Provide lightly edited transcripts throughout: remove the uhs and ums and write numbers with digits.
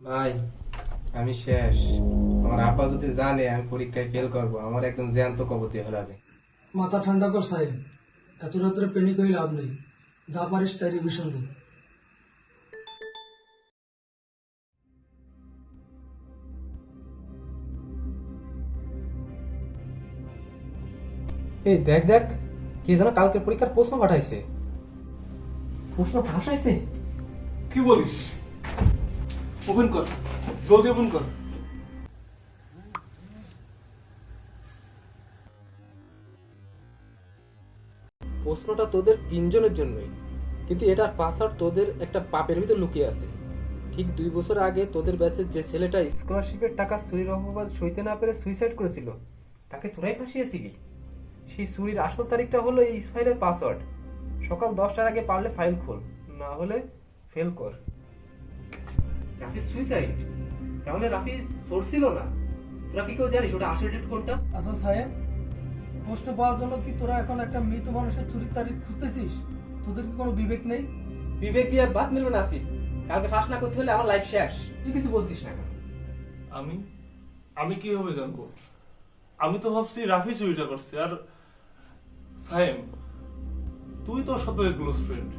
ভাই, আমি শেষ। আমার আপা যদি জানে আমি পরীক্ষায় ফেল করব, আমার একদম জ্যান্ত কবতি হলাবে। মাথা ঠান্ডা কর সাহেব, এত রাত্রে প্যানিক হয়ে লাভ নেই। যা পারিস তাই রিভিশন দে। এই দেখ দেখ, কি যেন কালকে পরীক্ষার প্রশ্ন পাঠাইছে। প্রশ্ন ফাঁস হয়েছে। কি বলিস? ওপেন কর, জলদি ওপেন কর। প্রশ্নটা তোদের তিনজনের জন্যই, কিন্তু এটার পাসওয়ার্ড তোদের একটা পাপের ভিতর লুকিয়ে আছে। ঠিক 2 বছর আগে তোদের ব্যাচের যে ছেলেটা স্কলারশিপের টাকা চুরির অপবাদ সইতে না পেরে সুইসাইড করেছিল, তাকে তোরাই ফাঁসিয়েছিলি। সেই চুরির আসল তারিখটা হলো এই ফাইলের পাসওয়ার্ড। সকাল 10টার আগে পারলে ফাইল খোল, না হলে ফেল কর। রাফি সুইসাইড? তাহলে রাফি সোর্স ছিল না? তোরা কি কেউ জানিস ওটা আসল ডেট কোনটা? আচ্ছা সাহেব, প্রশ্ন পাওয়ার জন্য কি তোরা এখন একটা মৃত মানুষের চুরির তারিখ খুঁজতেছিস? তোদের কি কোনো বিবেক নেই? বিবেক দিয়ে বাদ মিলবে না আসিফ। কালকে ফাঁস না করতে হলে আমার লাইফ শেষ। তুই কিছু বলছিস না কেন? আমি আমি কিভাবে জানবো? আমি তো ভাবছি রাফি চুরিটা করছে। আর সাহেব, তুই তো ওর সাথে ক্লোজ ফ্রেন্ড,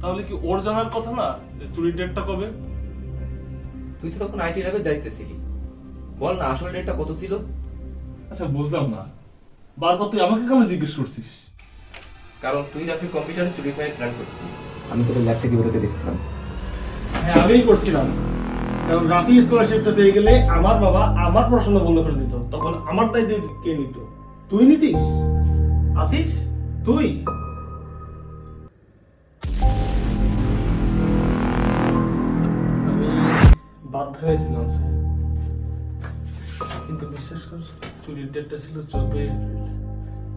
তাহলে কি ওর জানার কথা না যে চুরির ডেটটা কবে? তুই তো তখন আইটি ল্যাবের দায়িত্বে ছিলি। বল না আসল ডেটটা কত ছিল? আচ্ছা, বুঝলাম না, বারবার তুই আমাকে কেন জিজ্ঞেস করছিস? কারণ তুই রাফির কম্পিউটারে চুরি করার প্ল্যান করছিলি। আমি তোর ল্যাব থেকে বেরোতে দেখছিলাম। হ্যাঁ, আমিই করছিলাম। কারণ রাফি স্কলারশিপটা পেয়ে গেলে আমার বাবা আমার পড়াশোনা বন্ধ করে দিত, তখন আমার দায়িত্ব কে নিত? তুই নিতিস আসিফ, তুই। আমি বাধ্য হয়েছিলাম স্যার, কিন্তু বিশ্বাস কর, চুরির ডেটটা ছিল 14 এপ্রিল,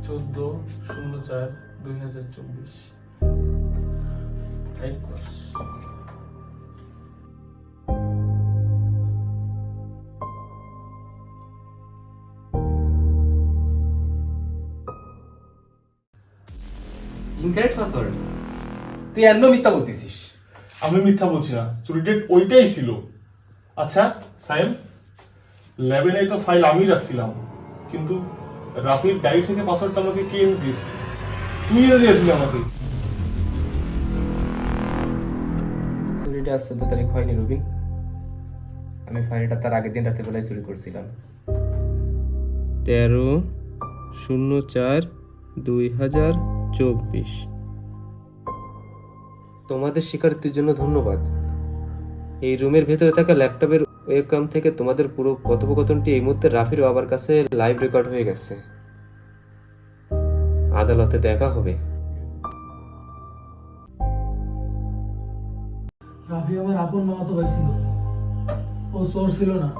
14/04/2024। টাইপ কর। Incorrect password? তুই এমন মিথ্যা বলতেছিস। আমি মিথ্যা বলছি না, চুরি ডেট ওইটাই ছিল। আচ্ছা সাহেব, ল্যাবে নাই তো ফাইল আমি রাখছিলাম, কিন্তু রাফির ডায়েরি থেকে পাসওয়ার্ডটা আমাকে কে এনে দিয়েছিল? তুই এনে দিয়েছিলি আমাকে। চুরিটা 14 তারিখ হয়নি রুবিন। আমি ফাইলটা তার আগের দিন রাতে বেলায় চুরি করছিলাম। 13/04/2024। তোমাদের স্বীকারোক্তির জন্য ধন্যবাদ। এই রুমের ভেতরে থাকা ল্যাপটপের ওয়েবক্যাম থেকে তোমাদের পুরো কথোপকথনটি এই মুহূর্তে রাফির বাবার কাছে লাইভ রেকর্ড হয়ে গেছে। আদালতে দেখা হবে। রাফি আমার আপন মামাতো ভাই ছিল, ও চোর ছিল না।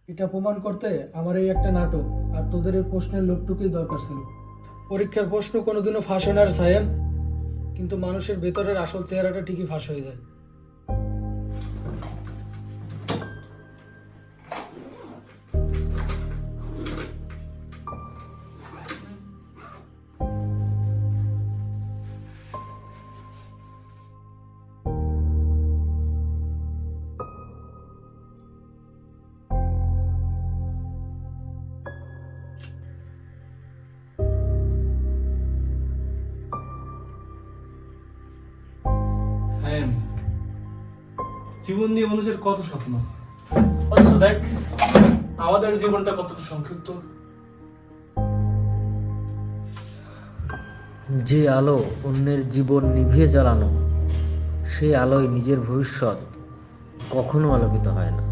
এটা প্রমাণ করতে আমার এই একটা নাটক আর তোদের এই প্রশ্নের লোকটুকুই দরকার ছিল। পরীক্ষার প্রশ্ন কোনোদিনও ফাঁস হয় না রে সাহেব, কিন্তু মানুষের ভেতরের আসল চেহারাটা ঠিকই ফাঁস হয়ে যায়। সাহেব, জীবন নিয়ে মানুষের কত স্বপ্ন, অথচ দেখ আমাদের জীবনটা কতটা সংক্ষিপ্ত। যে আলো অন্যের জীবন নিভিয়ে জ্বালানো, সেই আলোয় নিজের ভবিষ্যৎ কখনো আলোকিত হয় না।